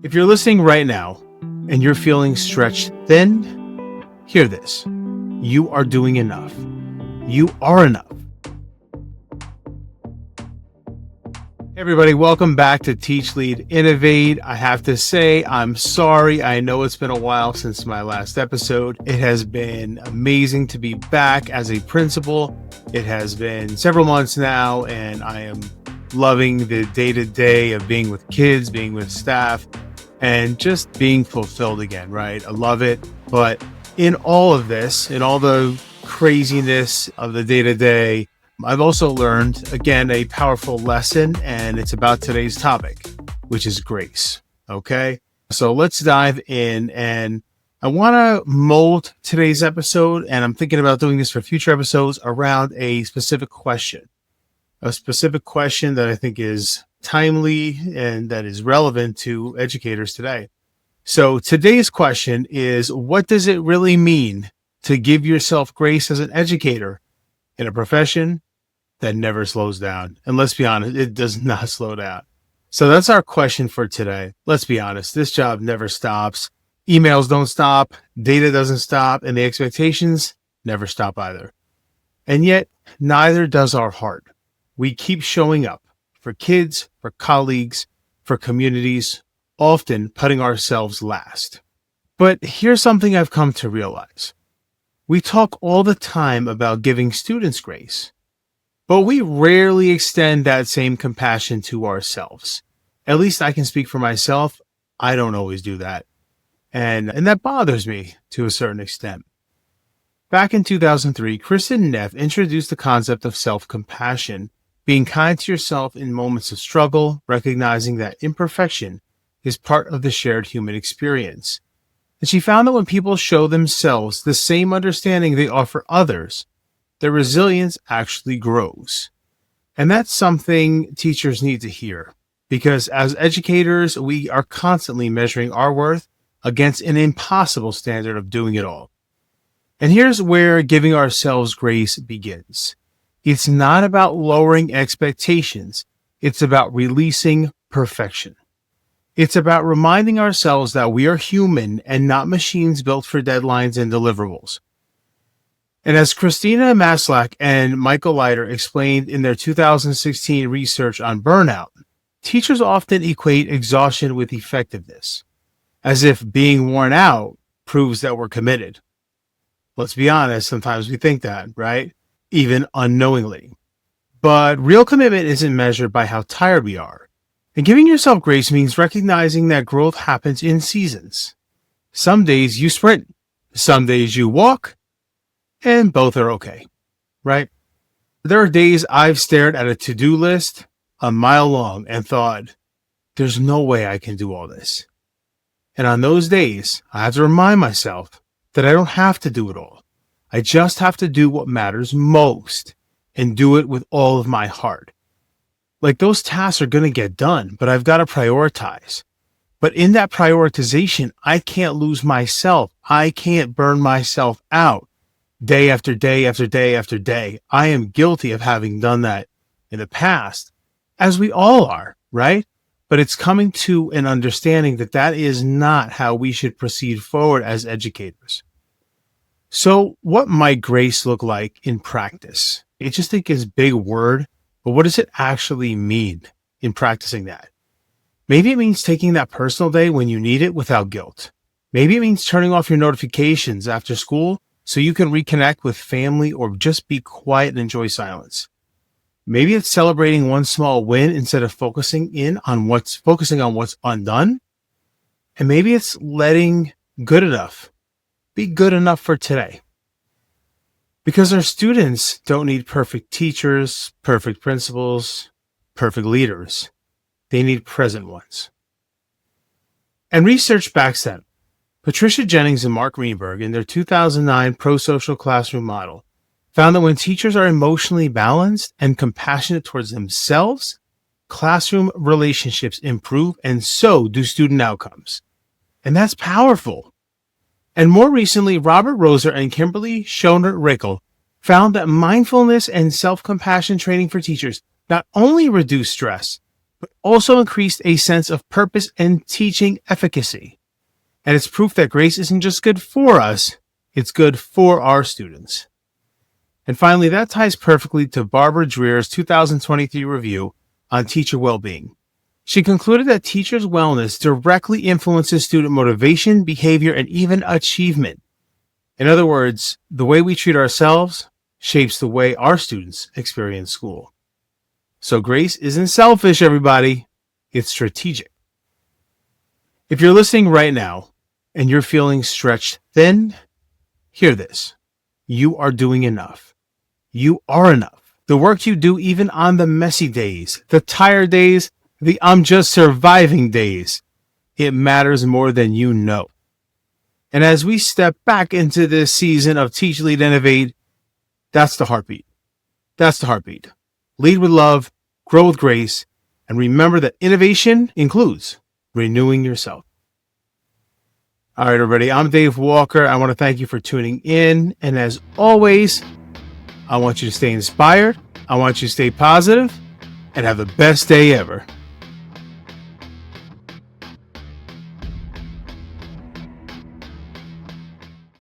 If you're listening right now and you're feeling stretched thin, hear this. You are doing enough. You are enough. Hey everybody, welcome back to Teach, Lead, Innovate. I have to say, I'm sorry. I know it's been a while since my last episode. It has been amazing to be back as a principal. It has been several months now, and I am loving the day-to-day of being with kids, being with staff, and just being fulfilled again, right? I love it. But in all of this, in all the craziness of the day-to-day, I've also learned, again, a powerful lesson, and it's about today's topic, which is grace. Okay? So let's dive in, and I want to mold today's episode, and I'm thinking about doing this for future episodes around a specific question that I think is timely and that is relevant to educators today. So today's question is, what does it really mean to give yourself grace as an educator in a profession that never slows down? And let's be honest, it does not slow down. So that's our question for today. Let's be honest, this job never stops. Emails don't stop, data doesn't stop, and the expectations never stop either. And yet, neither does our heart. We keep showing up for kids, for colleagues, for communities, often putting ourselves last. But here's something I've come to realize. We talk all the time about giving students grace, but we rarely extend that same compassion to ourselves. At least I can speak for myself. I don't always do that. And that bothers me to a certain extent. Back in 2003, Kristen Neff introduced the concept of self-compassion, being kind to yourself in moments of struggle, recognizing that imperfection is part of the shared human experience. And she found that when people show themselves the same understanding they offer others, their resilience actually grows. And that's something teachers need to hear, because as educators, we are constantly measuring our worth against an impossible standard of doing it all. And here's where giving ourselves grace begins. It's not about lowering expectations. It's about releasing perfection. It's about reminding ourselves that we are human and not machines built for deadlines and deliverables. And as Christina Maslach and Michael Leiter explained in their 2016 research on burnout, teachers often equate exhaustion with effectiveness, as if being worn out proves that we're committed. Let's be honest, sometimes we think that, right? Even unknowingly. But real commitment isn't measured by how tired we are. And giving yourself grace means recognizing that growth happens in seasons. Some days you sprint, some days you walk, and both are okay, right? There are days I've stared at a to-do list a mile long and thought, there's no way I can do all this. And on those days, I have to remind myself that I don't have to do it all. I just have to do what matters most and do it with all of my heart. Like, those tasks are going to get done, but I've got to prioritize. But in that prioritization, I can't lose myself. I can't burn myself out day after day after day after day. I am guilty of having done that in the past, as we all are, right? But it's coming to an understanding that that is not how we should proceed forward as educators. So what might grace look like in practice? I just think it's a big word, but what does it actually mean in practicing that? Maybe it means taking that personal day when you need it without guilt. Maybe it means turning off your notifications after school so you can reconnect with family or just be quiet and enjoy silence. Maybe it's celebrating one small win instead of focusing on what's undone. And maybe it's letting good enough be good enough for today. Because our students don't need perfect teachers, perfect principals, perfect leaders. They need present ones. And research backs that. Patricia Jennings and Mark Greenberg, in their 2009 pro-social classroom model, found that when teachers are emotionally balanced and compassionate towards themselves, classroom relationships improve, and so do student outcomes. And that's powerful. And more recently, Robert Roser and Kimberly Schoner-Rickel found that mindfulness and self-compassion training for teachers not only reduce stress, but also increased a sense of purpose and teaching efficacy. And it's proof that grace isn't just good for us, it's good for our students. And finally, that ties perfectly to Barbara Dreer's 2023 review on teacher well-being. She concluded that teachers' wellness directly influences student motivation, behavior, and even achievement. In other words, the way we treat ourselves shapes the way our students experience school. So grace isn't selfish, everybody. It's strategic. If you're listening right now and you're feeling stretched thin, hear this. You are doing enough. You are enough. The work you do even on the messy days, the tired days, the I'm just surviving days, it matters more than you know. And as we step back into this season of Teach, Lead, Innovate, that's the heartbeat. That's the heartbeat. Lead with love, grow with grace, and remember that innovation includes renewing yourself. All right, everybody, I'm Dave Walker. I want to thank you for tuning in. And as always, I want you to stay inspired. I want you to stay positive and have the best day ever.